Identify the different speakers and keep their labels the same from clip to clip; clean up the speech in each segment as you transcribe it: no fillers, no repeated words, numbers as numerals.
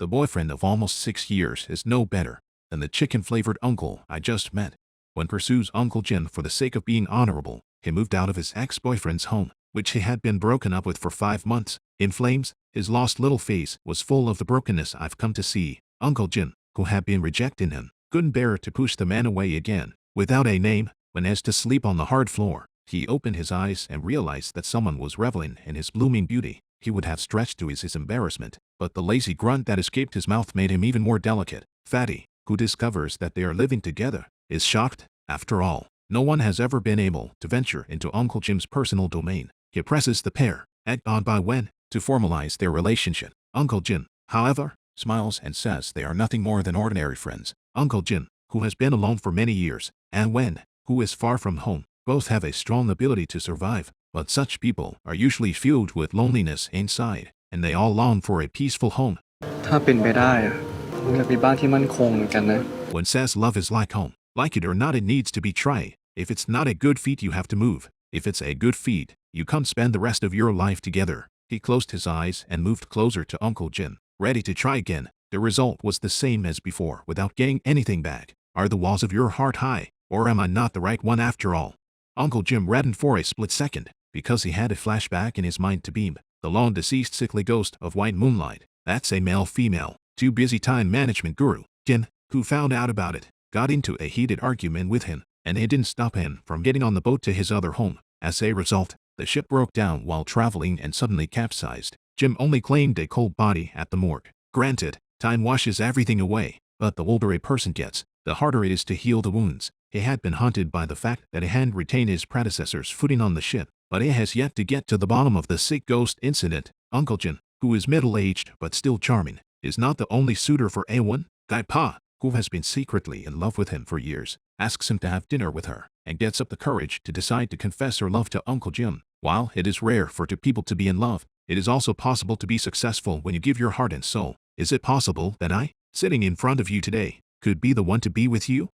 Speaker 1: The boyfriend of almost 6 years is no better than the chicken-flavored uncle I just met. When pursues Uncle Jim for the sake of being honorable, he moved out of his ex-boyfriend's home, which he had been broken up with for 5 months. In flames, his lost little face was full of the brokenness I've come to see. Uncle Jim, who had been rejecting him, couldn't bear to push the man away again. Without a name, when asked to sleep on the hard floor, he opened his eyes and realized that someone was reveling in his blooming beauty. He would have stretched to his embarrassment, but the lazy grunt that escaped his mouth made him even more delicate. Fatty, who discovers that they are living together, is shocked. After all, no one has ever been able to venture into Uncle Jim's personal domain. He presses the pair, egged on by Wen, to formalize their relationship. Uncle Jim, however, smiles and says they are nothing more than ordinary friends. Uncle Jim, who has been alone for many years, and Wen, who is far from home, both have a strong ability to survive, but such people are usually filled with loneliness inside, and they all long for a peaceful home.
Speaker 2: ถ้าเป็นไปได้ผมอยากมีบ้านที่มั่นคงเหมือนกันนะ
Speaker 1: Wen says love is like home. Like it or not, it needs to be tried. If it's not a good feat, you have to move. If it's a good feat, you come spend the rest of your life together. He closed his eyes and moved closer to Uncle Jim, ready to try again. The result was the same as before without getting anything back. Are the walls of your heart high, or am I not the right one after all? Uncle Jim reddened for a split second, because he had a flashback in his mind to beam. The long-deceased sickly ghost of white moonlight. That's a male-female, too busy time management guru. Jin, who found out about it, got into a heated argument with him, and it didn't stop him from getting on the boat to his other home. As a result, the ship broke down while traveling and suddenly capsized. Jim only claimed a cold body at the morgue. Granted, time washes everything away, but the older a person gets, the harder it is to heal the wounds. He had been haunted by the fact that he hadn't retained his predecessor's footing on the ship, but he has yet to get to the bottom of the sick ghost incident. Uncle Jim, who is middle-aged but still charming, is not the only suitor for A1. Guy Pa, who has been secretly in love with him for years, asks him to have dinner with her, and gets up the courage to decide to confess her love to Uncle Jim. While it is rare for two people to be in love, it is also possible to be successful when you give your heart and soul. Is it possible that I, sitting in front of you today, could be the one to be with you?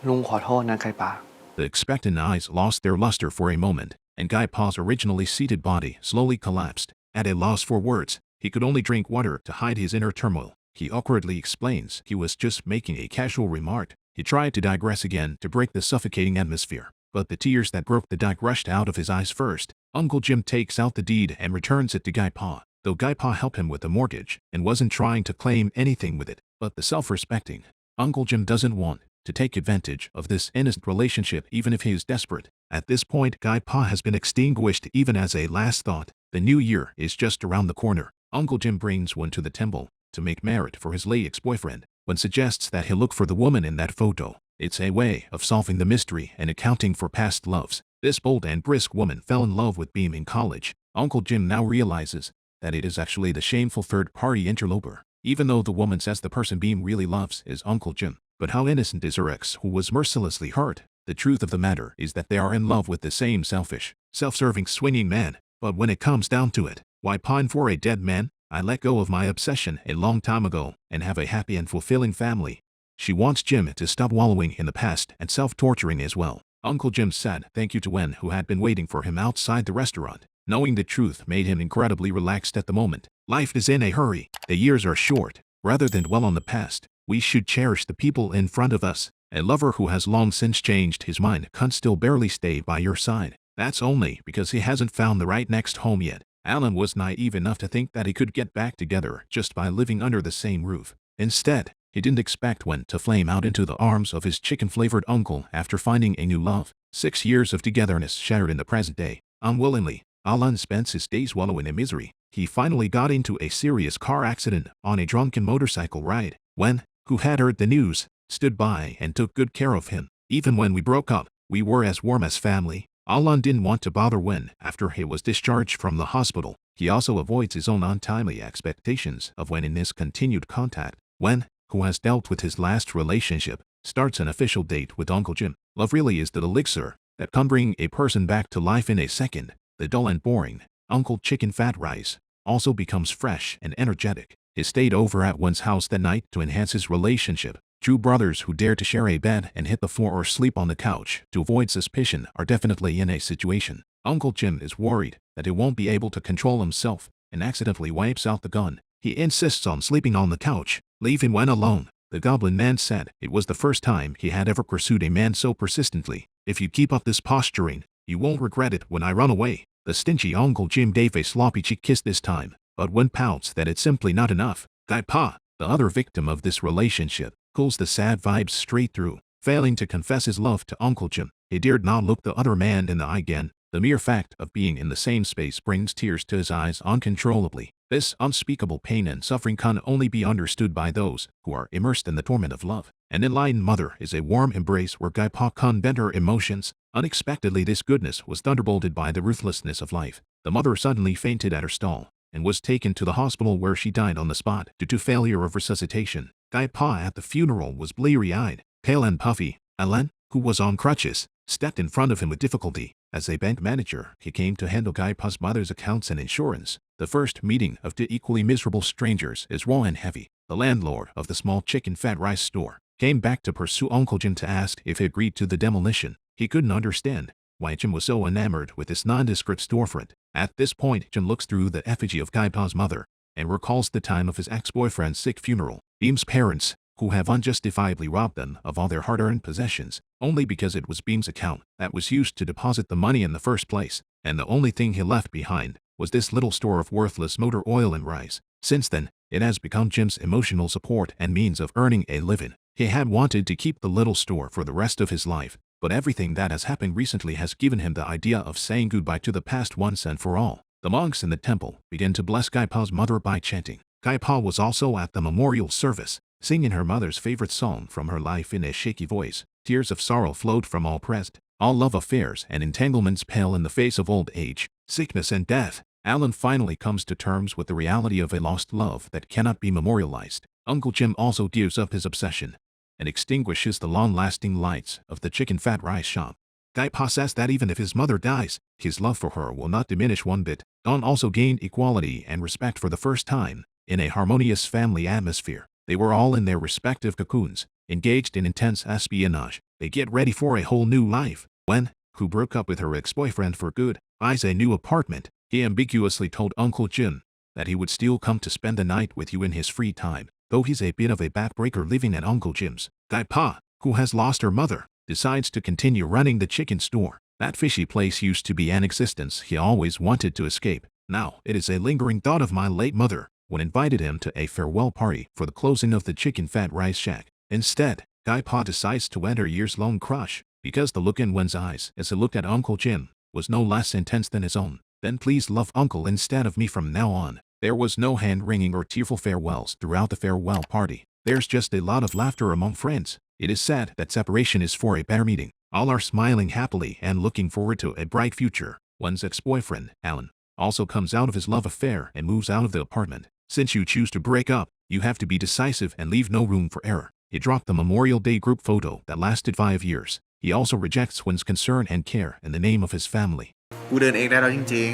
Speaker 2: ลุงขอโทษนะไก่ป่า
Speaker 1: The expectant eyes lost their luster for a moment, and Guy Pa's originally seated body slowly collapsed. At a loss for words, he could only drink water to hide his inner turmoil. He awkwardly explains he was just making a casual remark. He tried to digress again to break the suffocating atmosphere, but the tears that broke the dike rushed out of his eyes first. Uncle Jim takes out the deed and returns it to Guy Pa, though Guy Pa helped him with the mortgage and wasn't trying to claim anything with it. But the self-respecting Uncle Jim doesn't want to take advantage of this innocent relationship even if he is desperate. At this point, Guy Pa has been extinguished even as a last thought. The new year is just around the corner. Uncle Jim brings one to the temple to make merit for his late ex-boyfriend. One suggests that he look for the woman in that photo. It's a way of solving the mystery and accounting for past loves. This bold and brisk woman fell in love with Beam in college. Uncle Jim now realizes that it is actually the shameful third-party interloper, even though the woman says the person Beam really loves is Uncle Jim. But how innocent is her ex who was mercilessly hurt? The truth of the matter is that they are in love with the same selfish, self-serving swinging man. But when it comes down to it, why pine for a dead man? I let go of my obsession a long time ago and have a happy and fulfilling family. She wants Jim to stop wallowing in the past and self-torturing as well. Uncle Jim said thank you to Wen, who had been waiting for him outside the restaurant. Knowing the truth made him incredibly relaxed at the moment. Life is in a hurry. The years are short. Rather than dwell on the past, we should cherish the people in front of us. A lover who has long since changed his mind can still barely stay by your side. That's only because he hasn't found the right next home yet. Alan was naive enough to think that he could get back together just by living under the same roof. Instead, he didn't expect Wen to flame out into the arms of his chicken-flavored uncle after finding a new love. 6 years of togetherness shattered in the present day. Unwillingly, Alan spends his days wallowing in misery. He finally got into a serious car accident on a drunken motorcycle ride. Wen, who had heard the news, stood by and took good care of him. Even when we broke up, we were as warm as family. Alan didn't want to bother Wen after he was discharged from the hospital. He also avoids his own untimely expectations of Wen in this continued contact. Wen, who has dealt with his last relationship, starts an official date with Uncle Jim. Love really is the elixir that can bring a person back to life in a second. The dull and boring Uncle Chicken Fat Rice also becomes fresh and energetic. He stayed over at Wen's house that night to enhance his relationship. True brothers who dare to share a bed and hit the floor or sleep on the couch to avoid suspicion are definitely in a situation. Uncle Jim is worried that he won't be able to control himself and accidentally wipes out the gun. He insists on sleeping on the couch. Leave him when alone. The goblin man said it was the first time he had ever pursued a man so persistently. If you keep up this posturing, you won't regret it when I run away. The stingy Uncle Jim gave a sloppy cheek kiss this time, but when pouts that it's simply not enough. Guy Pa, the other victim of this relationship, pulls the sad vibes straight through. Failing to confess his love to Uncle Jim, he dared not look the other man in the eye again. The mere fact of being in the same space brings tears to his eyes uncontrollably. This unspeakable pain and suffering can only be understood by those who are immersed in the torment of love. An enlightened mother is a warm embrace where Guy Pa can vent her emotions. Unexpectedly, this goodness was thunderbolted by the ruthlessness of life. The mother suddenly fainted at her stall and was taken to the hospital where she died on the spot due to failure of resuscitation. Guy Pa at the funeral was bleary-eyed, pale and puffy. Alan, who was on crutches, stepped in front of him with difficulty. As a bank manager, he came to handle Guy Pa's mother's accounts and insurance. The first meeting of two equally miserable strangers is raw and heavy. The landlord of the small chicken fat rice store came back to pursue Uncle Jim to ask if he agreed to the demolition. He couldn't understand why Jim was so enamored with this nondescript storefront. At this point, Jim looks through the effigy of Guy Pa's mother and recalls the time of his ex-boyfriend's sick funeral. Beam's parents, who have unjustifiably robbed them of all their hard-earned possessions, only because it was Beam's account that was used to deposit the money in the first place, and the only thing he left behind was this little store of worthless motor oil and rice. Since then, it has become Jim's emotional support and means of earning a living. He had wanted to keep the little store for the rest of his life, but everything that has happened recently has given him the idea of saying goodbye to the past once and for all. The monks in the temple began to bless Guy Pa's mother by chanting. Guy Pa was also at the memorial service, singing her mother's favorite song from her life in a shaky voice. Tears of sorrow flowed from all present. All love affairs and entanglements pale in the face of old age, sickness and death. Alan finally comes to terms with the reality of a lost love that cannot be memorialized. Uncle Jim also gives up his obsession and extinguishes the long-lasting lights of the chicken fat rice shop. Guy Pa says that even if his mother dies, his love for her will not diminish one bit. Don also gained equality and respect for the first time in a harmonious family atmosphere. They were all in their respective cocoons, engaged in intense espionage. They get ready for a whole new life. When, who broke up with her ex-boyfriend for good, buys a new apartment, he ambiguously told Uncle Jim that he would still come to spend the night with you in his free time, though he's a bit of a backbreaker living at Uncle Jim's. Guy Pa, who has lost her mother, decides to continue running the chicken store. That fishy place used to be an existence he always wanted to escape. Now, it is a lingering thought of my late mother when invited him to a farewell party for the closing of the chicken fat rice shack. Instead, Guy Pa decides to end her years-long crush, because the look in one's eyes as he looked at Uncle Jim was no less intense than his own. Then please love Uncle instead of me from now on. There was no hand-wringing or tearful farewells throughout the farewell party. There's just a lot of laughter among friends. It is said that separation is for a better meeting. All are smiling happily and looking forward to a bright future. One's ex-boyfriend, Alan, also comes out of his love affair and moves out of the apartment. Since you choose to break up, you have to be decisive and leave no room for error. He dropped the Memorial Day group photo that lasted 5 years. He also rejects one's concern and care in the name of his family.
Speaker 3: กูเดินเองได้แล้วจริง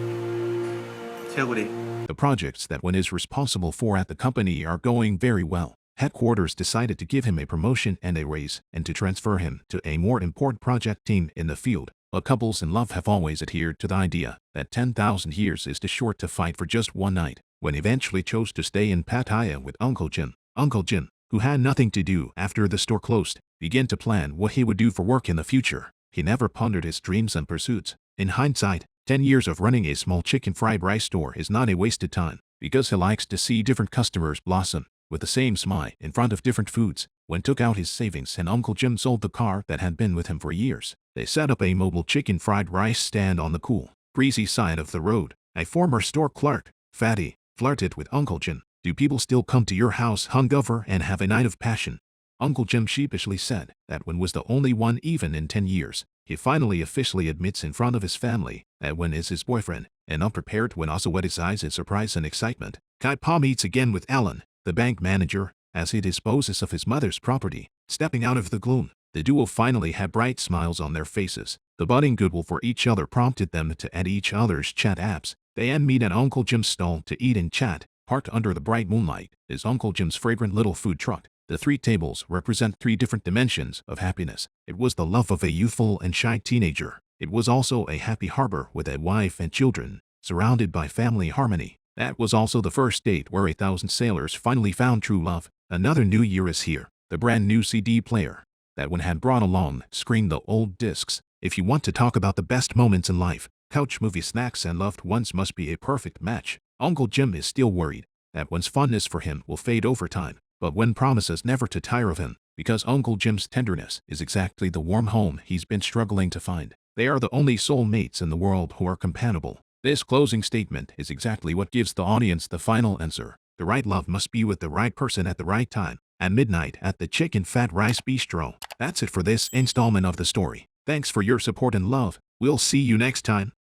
Speaker 3: ๆเชื่อกูดิ
Speaker 1: The projects that one is responsible for at the company are going very well. Headquarters decided to give him a promotion and a raise and to transfer him to a more important project team in the field. But couples in love have always adhered to the idea that 10,000 years is too short to fight for just one night. When he eventually chose to stay in Pattaya with Uncle Jim, who had nothing to do after the store closed, began to plan what he would do for work in the future. He never pondered his dreams and pursuits. In hindsight, 10 years of running a small chicken fried rice store is not a wasted time, because he likes to see different customers blossom with the same smile in front of different foods. When took out his savings and Uncle Jim sold the car that had been with him for years, they set up a mobile chicken fried rice stand on the cool, breezy side of the road. A former store clerk, Fatty, flirted with Uncle Jim. Do people still come to your house hungover and have a night of passion? Uncle Jim sheepishly said that one was the only one even in 10 years. He finally officially admits in front of his family that one is his boyfriend, and unprepared when also wet his eyes in surprise and excitement. Guy Pa meets again with Alan, the bank manager, as he disposes of his mother's property. Stepping out of the gloom, the duo finally had bright smiles on their faces. The budding goodwill for each other prompted them to add each other's chat apps. They then meet at Uncle Jim's stall to eat and chat. Parked under the bright moonlight is Uncle Jim's fragrant little food truck. The 3 tables represent 3 different dimensions of happiness. It was the love of a youthful and shy teenager. It was also a happy harbor with a wife and children, surrounded by family harmony. That was also the first date where 1,000 sailors finally found true love. Another new year is here. The brand new CD player that one had brought along screened the old discs. If you want to talk about the best moments in life, couch movie snacks and loved ones must be a perfect match. Uncle Jim is still worried that one's fondness for him will fade over time, but Wen promises never to tire of him, because Uncle Jim's tenderness is exactly the warm home he's been struggling to find. They are the only soulmates in the world who are compatible. This closing statement is exactly what gives the audience the final answer. The right love must be with the right person at the right time, at midnight at the Chicken Fat Rice Bistro. That's it for this installment of the story. Thanks for your support and love. We'll see you next time.